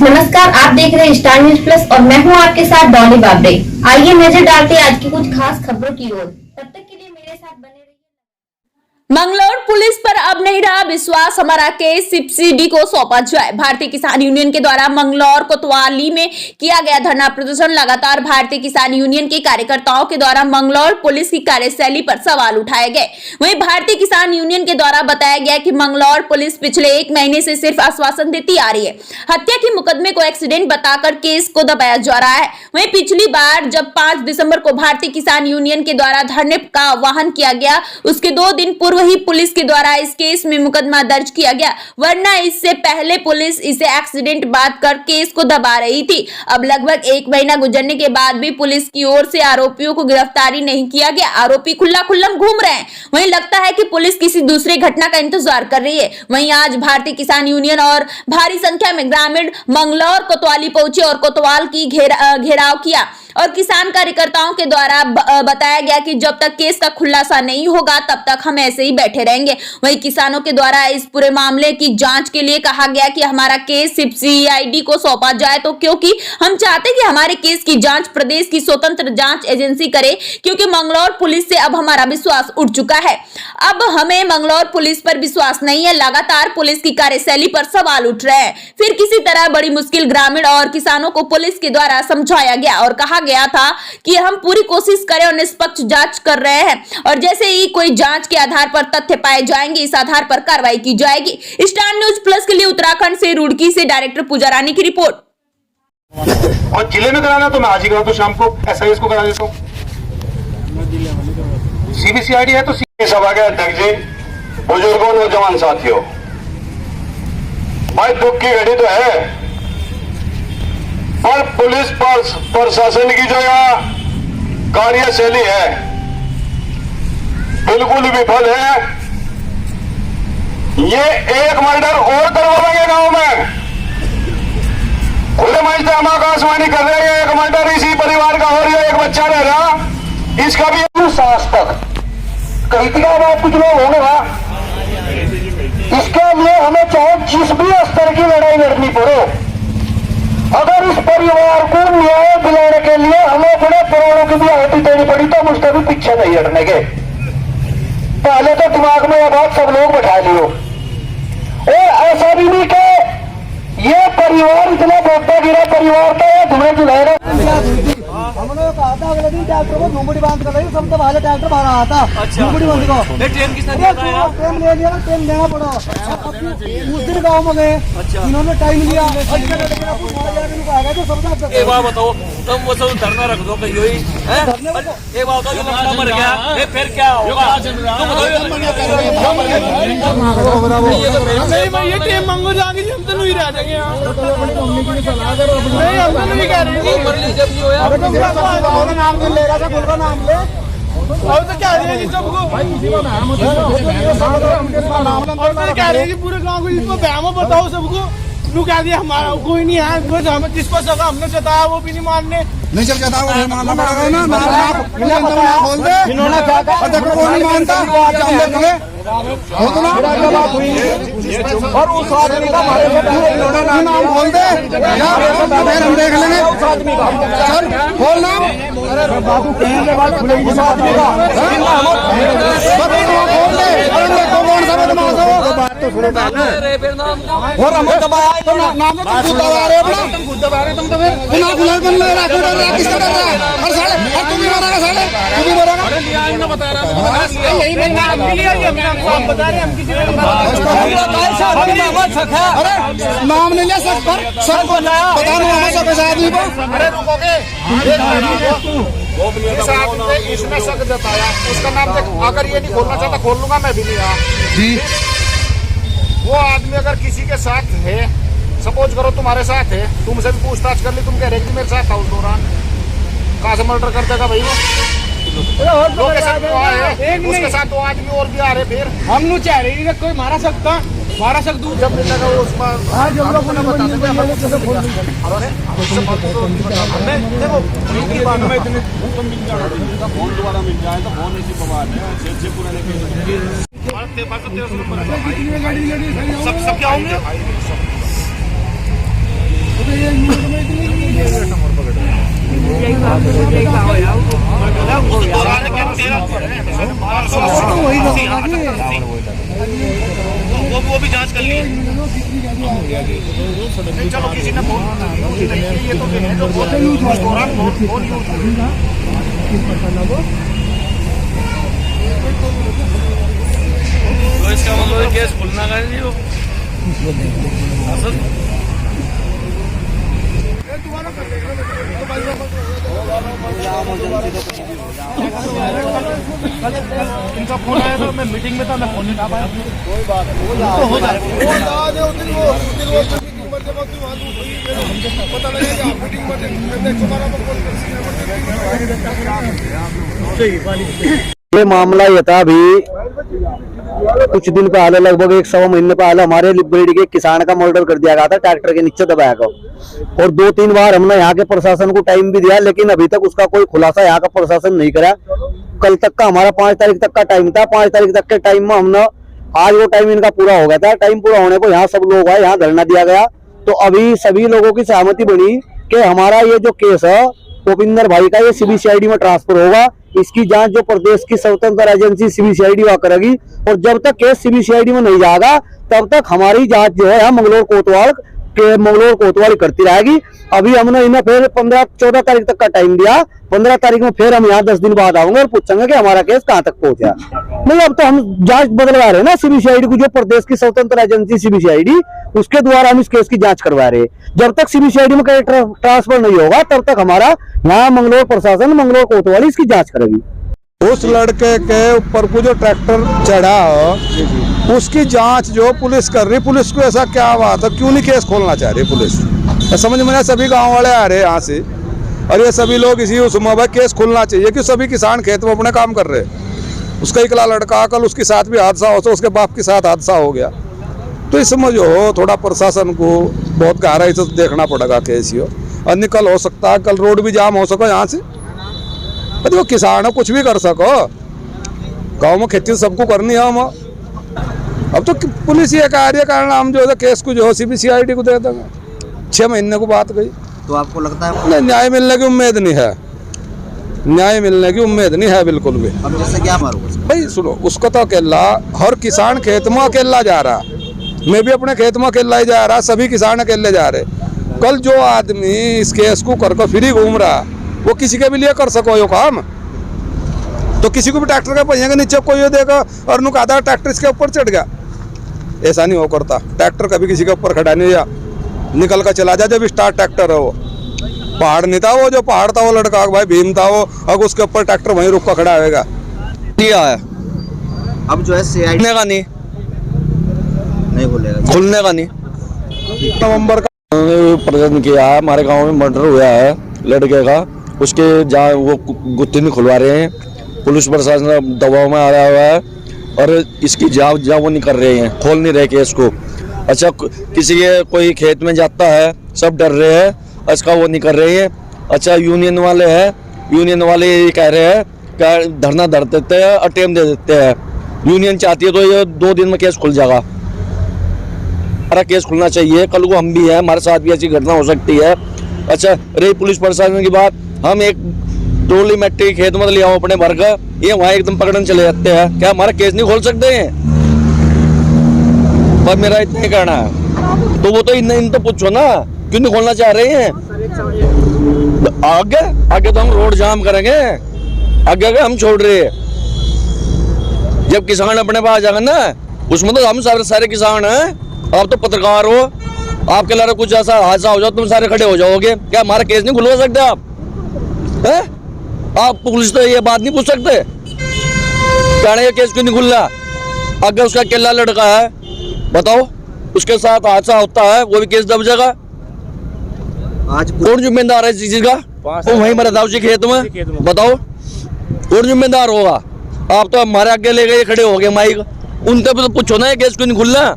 नमस्कार, आप देख रहे हैं स्टार न्यूज प्लस और मैं हूं आपके साथ डॉली बाबरे। आइए नजर डालते हैं आज की कुछ खास खबरों की ओर। तब तक के लिए मेरे साथ बने रहिए। मंगलौर पुलिस पर अब नहीं रहा विश्वास, हमारा केस सीपीसीडी को सौंपा जाए। भारतीय किसान यूनियन के द्वारा मंगलौर कोतवाली में किया गया धरना प्रदर्शन। लगातार भारतीय किसान यूनियन के कार्यकर्ताओं के द्वारा मंगलौर पुलिस की कार्यशैली पर सवाल उठाए गए। वहीं भारतीय किसान यूनियन के द्वारा बताया गया कि मंगलौर पुलिस पिछले 1 महीने से सिर्फ आश्वासन देती आ रही है। हत्या के मुकदमे को एक्सीडेंट बताकर केस को दबाया जा रहा है। वहीं पिछली बार जब 5 दिसंबर को भारतीय किसान यूनियन के द्वारा धरने का आह्वान किया गया, उसके 2 दिन पूर्व ही पुलिस के द्वारा इस केस में मुकदमा दर्ज किया गया, वरना इससे पहले पुलिस इसे एक्सीडेंट बात कर केस को दबा रही थी। अब लगभग 1 महीना गुजरने के बाद भी पुलिस की ओर से आरोपियों को गिरफ्तारी नहीं किया गया। आरोपी खुल्ला खुल्लम घूम रहे हैं। वहीं लगता है कि पुलिस किसी दूसरे घटना का इंतजार कर रही है। वहीं आज भारतीय किसान यूनियन और भारी संख्या में ग्रामीण मंगलौर कोतवाली पहुंचे और कोतवाल की घेराव किया और किसान कार्यकर्ताओं के द्वारा बताया गया कि जब तक केस का खुलासा नहीं होगा तब तक हम ऐसे ही बैठे रहेंगे। वहीं किसानों के द्वारा इस पूरे मामले की जांच के लिए कहा गया कि हमारा केस सीपीसीडी को सौंपा जाए, तो क्योंकि हम चाहते हैं कि हमारे केस की जांच प्रदेश की स्वतंत्र जांच एजेंसी करे, क्योंकि मंगलौर पुलिस से अब हमारा विश्वास उठ चुका है। अब हमें मंगलौर पुलिस पर विश्वास नहीं है। लगातार पुलिस की कार्यशैली पर सवाल उठ रहे हैं। फिर किसी तरह बड़ी मुश्किल ग्रामीण और किसानों को पुलिस के द्वारा समझाया गया और कहा गया था कि हम पूरी कोशिश करें और निष्पक्ष जांच कर रहे हैं, और जैसे ही कोई जांच के आधार पर तथ्य पाए जाएंगे इस आधार पर कार्रवाई की जाएगी। स्टार न्यूज प्लस के लिए उत्तराखंड से रुड़की से डायरेक्टर पूजा रानी की रिपोर्ट। और जिले में कराना तो मैं आज ही करा तो शाम को एसआईएस को करा देता हूँ। सीबीसीआईडी है तो सभा के अध्यक्ष जी, बुजुर्गों, नौजवान साथियों, भाई दुख की घड़ी तो है, पर पुलिस प्रशासन की जो यह कार्यशैली है बिल्कुल विफल है। ये एक मर्डर और करवाएंगे गांव में, खुले मंच से हम आकाशवाणी कर रहे हैं। एक मर्डर इसी परिवार का हो रहा है, एक बच्चा रह रहा, इसका भी सास तक कहीं थी बात कुछ लोग होंगे ना। इसके लिए हमें चाहे जिस भी स्तर की लड़ाई लड़नी पड़े, अगर इस परिवार को न्याय दिलाने के लिए हमें बड़े करोड़ों की भी आहुति देनी पड़ी तो हम उसके भी पीछे नहीं हटने के। पहले तो दिमाग में यह बात सब लोग बैठा लियो, और ऐसा भी नहीं कि ये परिवार इतना बोलता गिरा परिवार था, ये धुएं जुलाएगा। हमने कहा था अगले दिन ट्रैक्टर को झुमड़ी बांध कर रही, सब तो बाहर ट्रैक्टर बाहर आया था। झुमड़ी बंद को ट्रेन किसने दिया था यार? ट्रेन ले लिया, ट्रेन देना पड़ा। उस दिन गाँव में गए, इन्होंने टाइम लिया, एक बात बताओ, तुम वो सब धरना रख दो कहीं हुई है? एक बात बताओ, जो मर गया फिर क्या होगा? ये ट्रेन मंगो जाएंगे, हम तो नहीं रह जाएंगे। नहीं, हम तो नहीं कह रहे जब नहीं होया नाम ले रहा था, गुल का नाम ले और तो क्या रही है सबको कह रही है पूरे गाँव को, जिसको बयामो बताओ सबको। नू कह दिया हमारा कोई नहीं है, हमें जिसको सका हमने जताया वो भी नहीं मानने, नहीं चल जताया वो मानना पड़ेगा ना। खोल दे, इन्होंने क्या कहा देखो वो नहीं मानता और उस आदमी का नाम खोल दे, हम देख लेंगे उस आदमी का। चल खोल नाम, बाबू कहेंगे बात खुलेगी उस आदमी का, खोल दे। कौन सा बदमाश हो, बात तो सुनो और हम दबाया तो नाम खुद दबा रहे अपना, तुम खुद दबा रहे, तुम तो फिर ना खुला बन रहा है, किसका कर रहा है? हर साले और तुम भी मारेगा, साले तू भी मारेगा। अरे लिया इन्होंने बता रहा यही मैं नाम लिया, ये हम बता रहे हम किसी ने अरे नाम नहीं लिया सब पर सब बताया, बताना हमें सब आदमी को। अरे रुकोगे, इसने शक जताया, उसका नाम देख, अगर ये नहीं खोलना चाहता खोल लूंगा मैं भी नहीं। यहाँ जी वो आदमी अगर किसी के साथ है, सपोज करो तुम्हारे साथ है, तुमसे भी पूछताछ कर ली, तुम कह रहे कि मेरे साथ था उस दौरान, कहाँ से मर्डर कर देगा भाई वो? उसके साथ दो आदमी और भी आ रहे, फिर हम नहीं चाह रहे कोई मारा सकता, मारा सक दूर जब मिलेगा वो उसका बता देंगे। फोन दोबारा मिल जाए तो फोन इसी बवाल है, पुराने सब क्या होंगे वो भी जांच कर ली। चलो किसी ने ये तो इसका मतलब केस खुलना का नहीं हो इनका फोन आया था, मैं मीटिंग में था, मैं फोन नहीं उठा पाया। कोई बात नहीं, तो हो जाए पता लगेगा मीटिंग में। ये मामला ये था अभी कुछ दिन पहले, लगभग 1 महीने पहले हमारे लिबरेटी के किसान का मर्डर कर दिया गया था ट्रैक्टर के नीचे दबाया कर। और 2-3 बार हमने यहाँ के प्रशासन को टाइम भी दिया, लेकिन अभी तक उसका कोई खुलासा यहाँ का प्रशासन नहीं करा। कल तक का हमारा 5 तारीख तक का टाइम था। 5 तारीख तक के टाइम में हमने, आज वो टाइम इनका पूरा हो गया था। टाइम पूरा होने को यहाँ सब लोग आए, यहाँ धरना दिया गया। तो अभी सभी लोगों की सहमति बनी कि हमारा ये जो केस है भूपिंदर भाई का, ये सीबीसीआईडी में ट्रांसफर होगा। इसकी जांच जो प्रदेश की स्वतंत्र एजेंसी सीबीसीआईडी वह करेगी, और जब तक केस सीबीसीआईडी में नहीं जाएगा तब तक हमारी जांच जो है मंगलोर कोतवाल करती रहेगी। अभी हमने इन्हें फिर 14 तारीख तक का टाइम दिया। 15 तारीख में फिर हम यहाँ 10 दिन बाद आऊंगे और पूछेंगे कि हमारा केस कहाँ तक पहुंचा। नहीं, अब तो हम जांच बदलवा रहे हैं ना सीबीसीआईडी को, जो प्रदेश की स्वतंत्र एजेंसी सीबीसीआईडी, उसके द्वारा हम इस केस की जांच करवा रहे हैं। जब तक सीबीसीआईडी में ट्रांसफर नहीं होगा तब तक हमारा यहाँ मंगलोर प्रशासन, मंगलोर कोतवाली इसकी जांच करेगी। उस लड़के के ऊपर को जो ट्रैक्टर चढ़ा, उसकी जांच जो पुलिस कर रही। पुलिस को ऐसा क्या बात है, क्यों नहीं केस खोलना चाह रही पुलिस? समझ में नहीं, सभी गांव वाले आ रहे हैं यहाँ से, और ये सभी लोग इसी उसमें भाई केस खोलना चाहिए कि सभी किसान खेत में अपने काम कर रहे हैं। उसका इकला लड़का, कल उसके साथ भी हादसा हो, तो उसके बाप के साथ हादसा हो गया। तो इसमें जो थोड़ा प्रशासन को बहुत गहराई से देखना पड़ेगा केस यो। अन्य कल हो सकता है, कल रोड भी जाम हो सको यहाँ से। देखो किसान कुछ भी कर सको, गांव में खेती सबको करनी है। हम अब तो पुलिस ये कार्य कारण हम जो है केस को जो है सीबीसीआईडी को दे देंगे। 6 महीने को बात गई। तो आपको लगता है नहीं, न्याय मिलने की उम्मीद नहीं है। न्याय मिलने की उम्मीद नहीं है बिल्कुल भी। अब जैसे क्या मारोगे भाई सुनो, उसको तो अकेला, हर किसान खेत में अकेला जा रहा, मैं भी अपने खेत में अकेला ही जा रहा, सभी किसान अकेले जा रहे। कल जो आदमी इस केस को करके फ्री घूम रहा, वो किसी के भी लिए कर सको यो काम। तो किसी को भी ट्रैक्टर के पहिए के नीचे कोई देगा और नुक आधा ट्रैक्टर इसके ऊपर चढ़ गया, ऐसा नहीं हो करता। ट्रैक्टर कभी किसी के ऊपर खड़ा नहीं या निकल कर चला जा। जब स्टार्ट ट्रैक्टर है, वो पहाड़ नहीं था, वो जो पहाड़ था वो लड़का भाई भीम था, वो अब उसके ऊपर ट्रैक्टर वहीं रुक कर खड़ा होगा। अब जो है सीआईडी का नहीं बोलेगा, खुलने का नहीं। नवंबर का प्रदर्शन किया है, हमारे गांव में मर्डर हुआ है लड़के का, उसके जहाँ वो गुत्थी नहीं खुलवा रहे हैं। पुलिस प्रशासन दबाव में आया हुआ है और इसकी जांच वो नहीं कर रहे हैं, खोल नहीं रहे केस को। अच्छा, किसी के कोई खेत में जाता है, सब डर रहे हैं, इसका वो नहीं कर रहे हैं। अच्छा, यूनियन वाले हैं, यूनियन वाले ये कह रहे हैं कि धरना धर देते हैं और टेम दे देते हैं। यूनियन चाहती है तो ये 2 दिन में केस खुल जाएगा। हमारा केस खुलना चाहिए, कल को हम भी हैं, हमारे साथ भी ऐसी घटना हो सकती है। अच्छा, रही पुलिस प्रशासन की बात, हम एक ट्रोली मिट्टी खेत में ले आओ अपने भर का, ये वहाँ एकदम पकड़ने चले जाते हैं। क्या हमारा केस नहीं खोल सकते हैं? पर मेरा इतना ही कहना है। तो वो तो इन तो पूछो ना, क्यों नहीं खोलना चाह रहे हैं? आगे तो हम रोड जाम करेंगे, आगे हम छोड़ रहे हैं। जब किसान अपने पास जाएगा ना, उसमें तो हम सारे किसान हैं। आप तो पत्रकार हो, आपके लारे कुछ ऐसा हादसा हो जाओ, तुम सारे खड़े हो जाओगे। क्या हमारा केस नहीं खुलवा सकते आप? है? आप पुलिस तो ये बात नहीं पूछ सकते क्या ये केस क्यों नहीं खुल रहा? अगर उसका अकेला लड़का है, बताओ, उसके साथ हादसा होता है, वो भी केस दब जाएगा। आज कौन जिम्मेदार है इस चीज का? वो वहीं मरा था उसी खेत में, बताओ कौन जिम्मेदार होगा? आप तो हमारे आगे ले गए, खड़े हो गए माइक, उनसे तो पूछो ना ये केस क्यों नहीं खुल रहा?